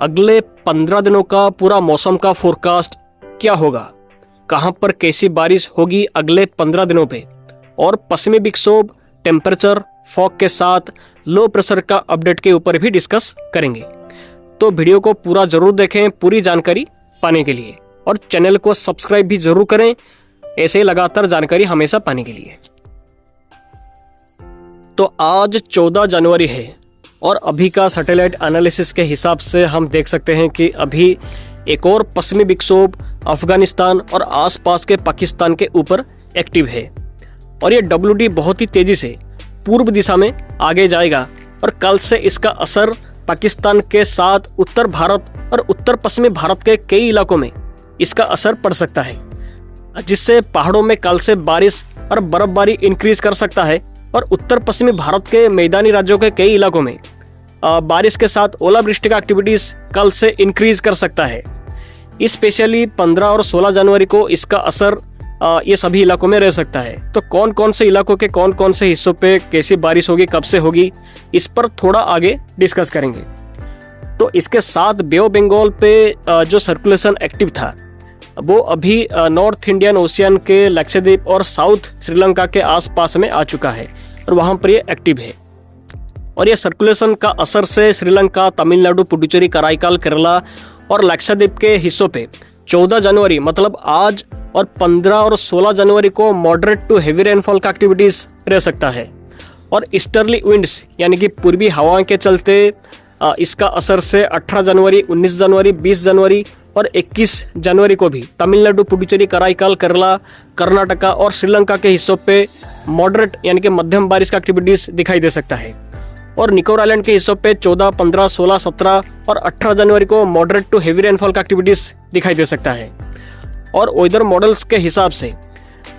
अगले 15 दिनों का पूरा मौसम का फोरकास्ट क्या होगा, कहां पर कैसी बारिश होगी अगले 15 दिनों पे, और पश्चिमी विक्षोभ, टेम्परेचर, फॉग के साथ लो प्रेशर का अपडेट के ऊपर भी डिस्कस करेंगे। तो वीडियो को पूरा जरूर देखें पूरी जानकारी पाने के लिए, और चैनल को सब्सक्राइब भी जरूर करें ऐसे लगातार जानकारी हमेशा पाने के लिए। तो आज 14 जनवरी है और अभी का सैटेलाइट एनालिसिस के हिसाब से हम देख सकते हैं कि अभी एक और पश्चिमी विक्षोभ अफगानिस्तान और आसपास के पाकिस्तान के ऊपर एक्टिव है, और ये WD बहुत ही तेजी से पूर्व दिशा में आगे जाएगा, और कल से इसका असर पाकिस्तान के साथ उत्तर भारत और उत्तर पश्चिमी भारत के कई इलाकों में इसका असर पड़ सकता है, जिससे पहाड़ों में कल से बारिश और बर्फबारी इंक्रीज कर सकता है, और उत्तर पश्चिमी भारत के मैदानी राज्यों के कई इलाकों में बारिश के साथ ओलावृष्टि का एक्टिविटीज कल से इंक्रीज कर सकता है। स्पेशली 15 और 16 जनवरी को इसका असर ये सभी इलाकों में रह सकता है। तो कौन कौन से इलाकों के कौन कौन से हिस्सों पे कैसी बारिश होगी, कब से होगी, इस पर थोड़ा आगे डिस्कस करेंगे। तो इसके साथ बे ऑफ बंगाल पे जो सर्कुलेशन एक्टिव था वो अभी नॉर्थ इंडियन ओशियन के लक्षद्वीप और साउथ श्रीलंका के आसपास में आ चुका है, और वहां पर ये एक्टिव है। और ये सर्कुलेशन का असर से श्रीलंका, तमिलनाडु, पुडुचेरी, कराईकाल, केरला और लक्षद्वीप के हिस्सों पे 14 जनवरी मतलब आज और 15 और 16 जनवरी को मॉडरेट टू हेवी रेनफॉल का एक्टिविटीज रह सकता है। और ईस्टर्ली विंड्स यानी कि पूर्वी हवाओं के चलते इसका असर से 18 जनवरी, 19 जनवरी, 20 जनवरी और 21 जनवरी को भी तमिलनाडु, पुडुचेरी, कराईकाल, केरला, कर्नाटका और श्रीलंका के हिस्सों पे मॉडरेट यानी कि मध्यम बारिश का एक्टिविटीज दिखाई दे सकता है। और निकोबार आइलैंड के हिस्सों पे 14, 15, 16, 17 और 18 जनवरी को मॉडरेट टू हेवी रेनफॉल का एक्टिविटीज दिखाई दे सकता है। और वेदर मॉडल्स के हिसाब से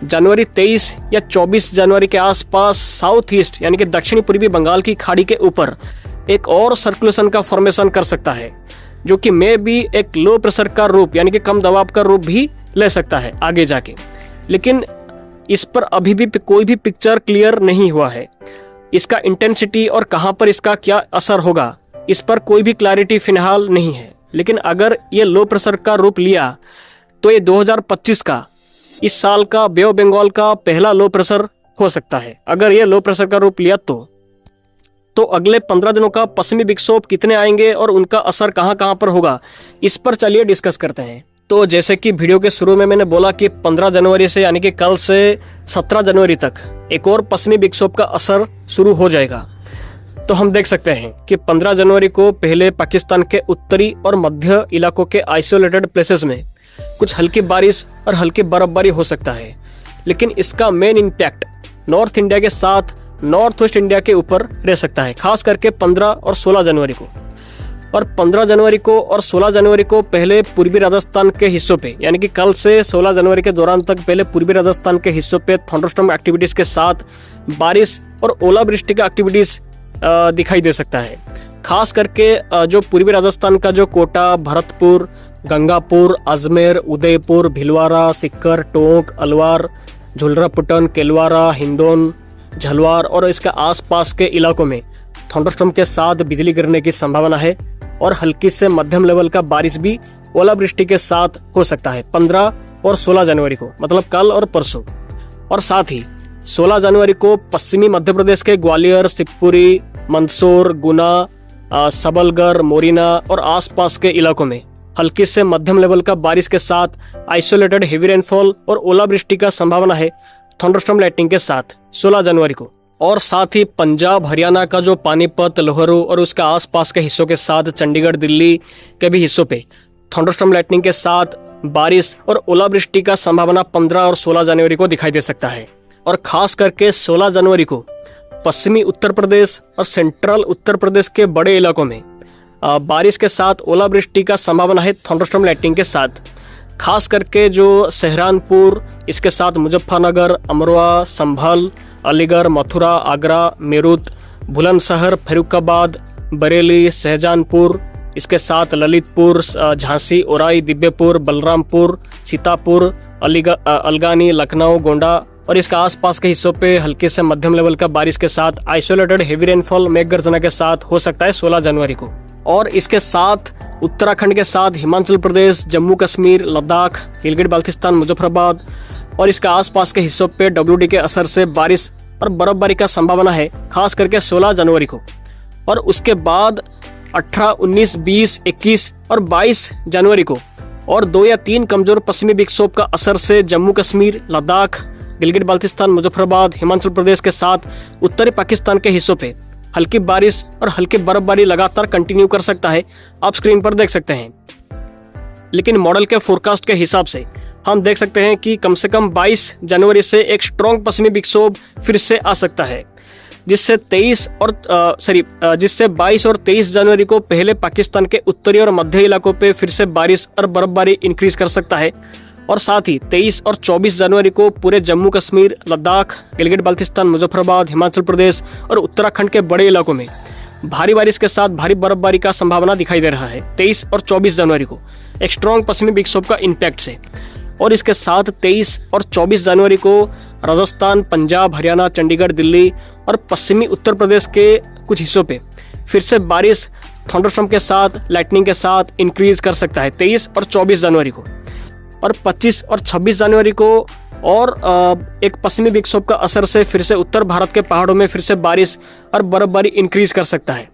जनवरी 23 या 24 जनवरी के आसपास साउथ ईस्ट यानी कि दक्षिणी पूर्वी बंगाल की खाड़ी के ऊपर एक और सर्कुलेशन का फॉर्मेशन कर सकता है, जो कि मे भी एक लो प्रेशर का रूप यानी कि कम दबाव का रूप भी ले सकता है आगे जाके। लेकिन इस पर अभी भी कोई भी पिक्चर क्लियर नहीं हुआ है। इसका इंटेंसिटी और कहां पर इसका क्या असर होगा, इस पर कोई भी क्लैरिटी फिलहाल नहीं है। लेकिन अगर ये लो प्रेशर का रूप लिया तो ये 2025 का इस साल का बे ऑफ बंगाल का पहला लो प्रेशर हो सकता है। अगर ये लो प्रेशर का रूप लिया तो अगले 15 दिनों का पश्चिमी विक्षोभ कितने आएंगे और उनका असर कहां कहां पर होगा, इस पर चलिए डिस्कस करते हैं। तो जैसे कि वीडियो के शुरू में मैंने बोला कि 15 जनवरी से यानी कि कल से 17 जनवरी तक एक और पश्चिमी विक्षोभ का असर शुरू हो जाएगा। तो हम देख सकते हैं कि 15 जनवरी को पहले पाकिस्तान के उत्तरी और मध्य इलाकों के आइसोलेटेड प्लेसेस में कुछ हल्की बारिश और हल्की बर्फबारी हो सकता है, लेकिन इसका मेन इम्पैक्ट नॉर्थ इंडिया के साथ नॉर्थ वेस्ट इंडिया के ऊपर रह सकता है, खास करके 15 और 16 जनवरी को। और 15 जनवरी को और 16 जनवरी को पहले पूर्वी राजस्थान के हिस्सों पे यानी कि कल से 16 जनवरी के दौरान तक पहले पूर्वी राजस्थान के हिस्सों पे थंडरस्टॉर्म एक्टिविटीज के साथ बारिश और ओलावृष्टि का एक्टिविटीज दिखाई दे सकता है। खास करके जो पूर्वी राजस्थान का जो कोटा, भरतपुर, गंगापुर, अजमेर, उदयपुर, भिलवाड़ा, सिक्कर, टोंक, अलवार, झुलरापुटन, केलवाड़ा, हिंदौन, झलवार और इसके आसपास के इलाकों में थंडरस्टॉर्म के साथ बिजली गिरने की संभावना है, और हल्की से मध्यम लेवल का बारिश भी ओलावृष्टि के साथ हो सकता है 15 और 16 जनवरी को, मतलब कल और परसों। और साथ ही 16 जनवरी को पश्चिमी मध्य प्रदेश के ग्वालियर, शिवपुरी, मंदसौर, गुना, सबलगढ़, मोरिना और आसपास के इलाकों में हल्की से मध्यम लेवल का बारिश के साथ आइसोलेटेड हेवी रेनफॉल और ओलावृष्टि का संभावना है थंडरस्टॉर्म लाइटनिंग के साथ 16 जनवरी को। और साथ ही पंजाब, हरियाणा का जो पानीपत, लोहरू और उसके आसपास के हिस्सों के साथ चंडीगढ़, दिल्ली के भी हिस्सों पे थंडरस्टॉर्म लाइटनिंग के साथ बारिश और ओलावृष्टि का संभावना 15 और 16 जनवरी को दिखाई दे सकता है। और खास करके 16 जनवरी को पश्चिमी उत्तर प्रदेश और सेंट्रल उत्तर प्रदेश के बड़े इलाकों में बारिश के साथ ओलावृष्टि का संभावना है थंडरस्टॉर्म लाइटनिंग के साथ। खास करके जो सहारनपुर, इसके साथ मुजफ्फरनगर, अमरोहा, संभल, अलीगढ़, मथुरा, आगरा, मेरठ, बुलंदशहर, फर्रुखाबाद, बरेली, शाहजहांपुर, इसके साथ ललितपुर, झांसी, औराई, दिव्यपुर, बलरामपुर, सीतापुर, अलगानी, लखनऊ, गोंडा और इसके आसपास के हिस्सों पे हल्के से मध्यम लेवल का बारिश के साथ आइसोलेटेड हेवी रेनफॉल मेघ गर्जना के साथ हो सकता है 16 जनवरी को। और इसके साथ उत्तराखंड के साथ हिमाचल प्रदेश, जम्मू कश्मीर, लद्दाख, गिलगित बाल्टिस्तान, मुजफ्फराबाद और इसके आसपास के हिस्सों पे WD के असर से बारिश और बर्फबारी का संभावना है, खास करके 16 जनवरी को। और उसके बाद 18, 19, 20, 21 और 22 जनवरी को और 2 या 3 कमजोर पश्चिमी विक्षोभ का असर से जम्मू कश्मीर, लद्दाख, गिलगित बाल्टिस्तान, मुजफ्फराबाद, हिमाचल प्रदेश के साथ उत्तरी पाकिस्तान के हिस्सों पे हल्की बारिश और हल्की बर्फबारी लगातार कंटिन्यू कर सकता है, आप स्क्रीन पर देख सकते हैं। लेकिन मॉडल के फोरकास्ट के हिसाब से हम देख सकते हैं कि कम से कम 22 जनवरी से एक स्ट्रॉन्ग पश्चिमी विक्षोभ फिर से आ सकता है, जिससे 22 और 23 जनवरी को पहले पाकिस्तान के उत्तरी और मध्य इलाकों पे फिर से बारिश और बर्फबारी इंक्रीज कर सकता है। और साथ ही 23 और 24 जनवरी को पूरे जम्मू कश्मीर, लद्दाख, गिलगित बाल्टिस्तान, मुजफ्फराबाद, हिमाचल प्रदेश और उत्तराखंड के बड़े इलाकों में भारी बारिश के साथ भारी बर्फबारी का संभावना दिखाई दे रहा है 23 और 24 जनवरी को एक स्ट्रॉन्ग पश्चिमी विक्षोभ का इम्पैक्ट से। और इसके साथ 23 और 24 जनवरी को राजस्थान, पंजाब, हरियाणा, चंडीगढ़, दिल्ली और पश्चिमी उत्तर प्रदेश के कुछ हिस्सों पे फिर से बारिश थंडरस्टॉर्म के साथ, लाइटनिंग के साथ इंक्रीज कर सकता है 23 और 24 जनवरी को। और 25 और 26 जनवरी को और एक पश्चिमी विक्षोभ का असर से फिर से उत्तर भारत के पहाड़ों में फिर से बारिश और बर्फबारी इंक्रीज कर सकता है।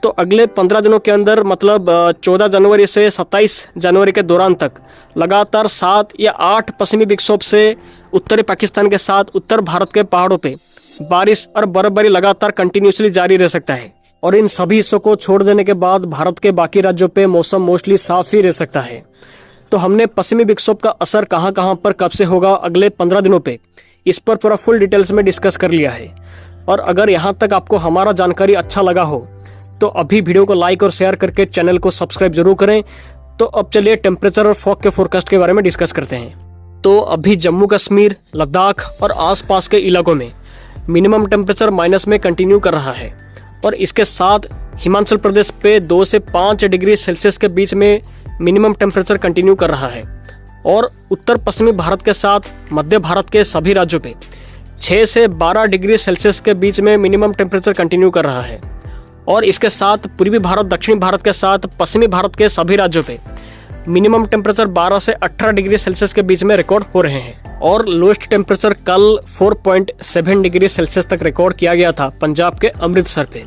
तो अगले 15 दिनों के अंदर मतलब 14 जनवरी से 27 जनवरी के दौरान तक लगातार 7 या 8 पश्चिमी विक्षोभ से उत्तरी पाकिस्तान के साथ उत्तर भारत के पहाड़ों पे बारिश और बर्फबारी लगातार कंटिन्यूसली जारी रह सकता है। और इन सभी हिस्सों को छोड़ देने के बाद भारत के बाकी राज्यों पे मौसम मोस्टली साफ ही रह सकता है। तो हमने पश्चिमी विक्षोभ का असर कहां कहां पर कब से होगा अगले 15 दिनों पे, इस पर पूरा फुल डिटेल्स में डिस्कस कर लिया है। और अगर यहां तक आपको हमारा जानकारी अच्छा लगा हो तो अभी वीडियो को लाइक और शेयर करके चैनल को सब्सक्राइब जरूर करें। तो अब चलिए टेम्परेचर और फॉग के फोरकास्ट के बारे में डिस्कस करते हैं। तो अभी जम्मू कश्मीर, लद्दाख और आसपास के इलाकों में मिनिमम टेम्परेचर माइनस में कंटिन्यू कर रहा है। और इसके साथ हिमाचल प्रदेश पे 2 से 5 डिग्री सेल्सियस के बीच में मिनिमम टेम्परेचर कंटिन्यू कर रहा है। और उत्तर पश्चिमी भारत के साथ मध्य भारत के सभी राज्यों पे 6 से 12 डिग्री सेल्सियस के बीच में मिनिमम टेम्परेचर कंटिन्यू कर रहा है। और इसके साथ पूर्वी भारत, दक्षिणी भारत के साथ पश्चिमी भारत के सभी राज्यों पे मिनिमम टेम्परेचर 12 से 18 डिग्री सेल्सियस के बीच में रिकॉर्ड हो रहे हैं। और लोएस्ट टेम्परेचर कल 4.7 डिग्री सेल्सियस तक रिकॉर्ड किया गया था पंजाब के अमृतसर पे।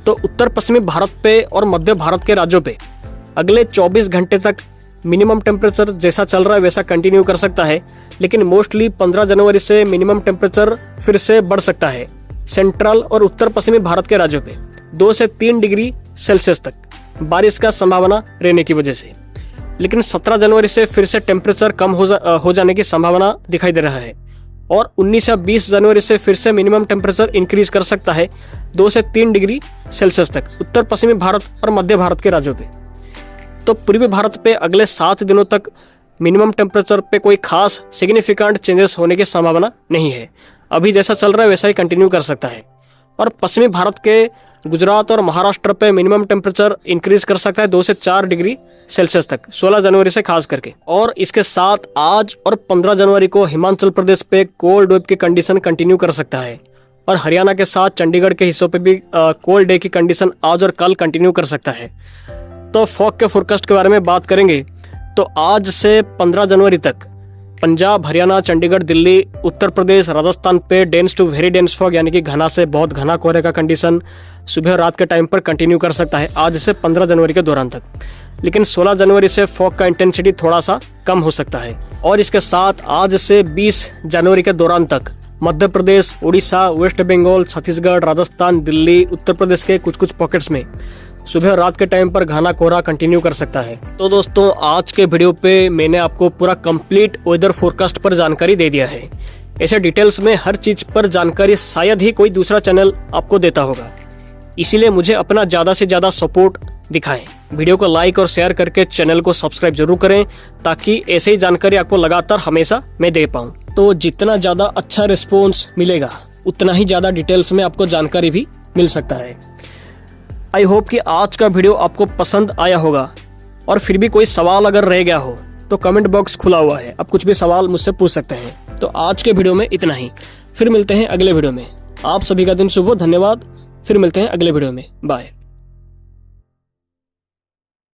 तो उत्तर पश्चिमी भारत पे और मध्य भारत के राज्यों पे अगले 24 घंटे तक मिनिमम टेम्परेचर जैसा चल रहा है वैसा कंटिन्यू कर सकता है। लेकिन मोस्टली 15 जनवरी से मिनिमम टेम्परेचर फिर से बढ़ सकता है सेंट्रल और उत्तर पश्चिमी भारत के राज्यों पे 2 से 3 डिग्री सेल्सियस तक बारिश का संभावना रहने की वजह से। लेकिन 17 जनवरी से फिर से टेम्परेचर कम हो जाने की संभावना दिखाई दे रहा है। और 19 या 20 जनवरी से फिर से मिनिमम टेम्परेचर इंक्रीज कर सकता है 2 से 3 डिग्री सेल्सियस तक उत्तर पश्चिमी भारत और मध्य भारत के राज्यों पे। तो पूर्वी भारत पे अगले 7 दिनों तक मिनिमम टेम्परेचर पे कोई खास सिग्निफिकेंट चेंजेस होने की संभावना नहीं है। अभी जैसा चल रहा है वैसा ही कंटिन्यू कर सकता है। और पश्चिमी भारत के गुजरात और महाराष्ट्र पे मिनिमम टेम्परेचर इंक्रीज कर सकता है 2 से 4 डिग्री सेल्सियस तक 16 जनवरी से खास करके। और इसके साथ आज और 15 जनवरी को हिमाचल प्रदेश पे कोल्ड वेव की कंडीशन कंटिन्यू कर सकता है। और हरियाणा के साथ चंडीगढ़ के हिस्सों पे भी कोल्ड डे की कंडीशन आज और कल कंटिन्यू कर सकता है। तो फॉग के फोरकास्ट के बारे में बात करेंगे तो आज से 15 जनवरी तक पंजाब, हरियाणा, चंडीगढ़, दिल्ली, उत्तर प्रदेश, राजस्थान पे dense to very dense fog यानी कि घना से बहुत घना कोहरे का कंडीशन सुबह और रात के टाइम पर कंटिन्यू कर सकता है आज से 15 जनवरी के दौरान तक। लेकिन 16 जनवरी से फॉग का इंटेंसिटी थोड़ा सा कम हो सकता है। और इसके साथ आज से 20 जनवरी के दौरान तक मध्य प्रदेश, उड़ीसा, वेस्ट बंगाल, छत्तीसगढ़, राजस्थान, दिल्ली, उत्तर प्रदेश के कुछ कुछ पॉकेट्स में सुबह और रात के टाइम पर घना कोहरा कंटिन्यू कर सकता है। तो दोस्तों आज के वीडियो पे मैंने आपको पूरा कंप्लीट वेदर फोरकास्ट पर जानकारी दे दिया है। ऐसे डिटेल्स में हर चीज पर जानकारी शायद ही कोई दूसरा चैनल आपको देता होगा। इसीलिए मुझे अपना ज्यादा से ज्यादा सपोर्ट दिखाएं। वीडियो को लाइक और शेयर करके चैनल को सब्सक्राइब जरूर करें ताकि ऐसे ही जानकारी आपको लगातार हमेशा मैं दे पाऊँ। तो जितना ज्यादा अच्छा रिस्पॉन्स मिलेगा उतना ही ज्यादा डिटेल्स में आपको जानकारी भी मिल सकता है। आई होप कि आज का वीडियो आपको पसंद आया होगा। और फिर भी कोई सवाल अगर रह गया हो तो कमेंट बॉक्स खुला हुआ है, आप कुछ भी सवाल मुझसे पूछ सकते हैं। तो आज के वीडियो में इतना ही, फिर मिलते हैं अगले वीडियो में। आप सभी का दिन शुभ हो। धन्यवाद। फिर मिलते हैं अगले वीडियो में। बाय।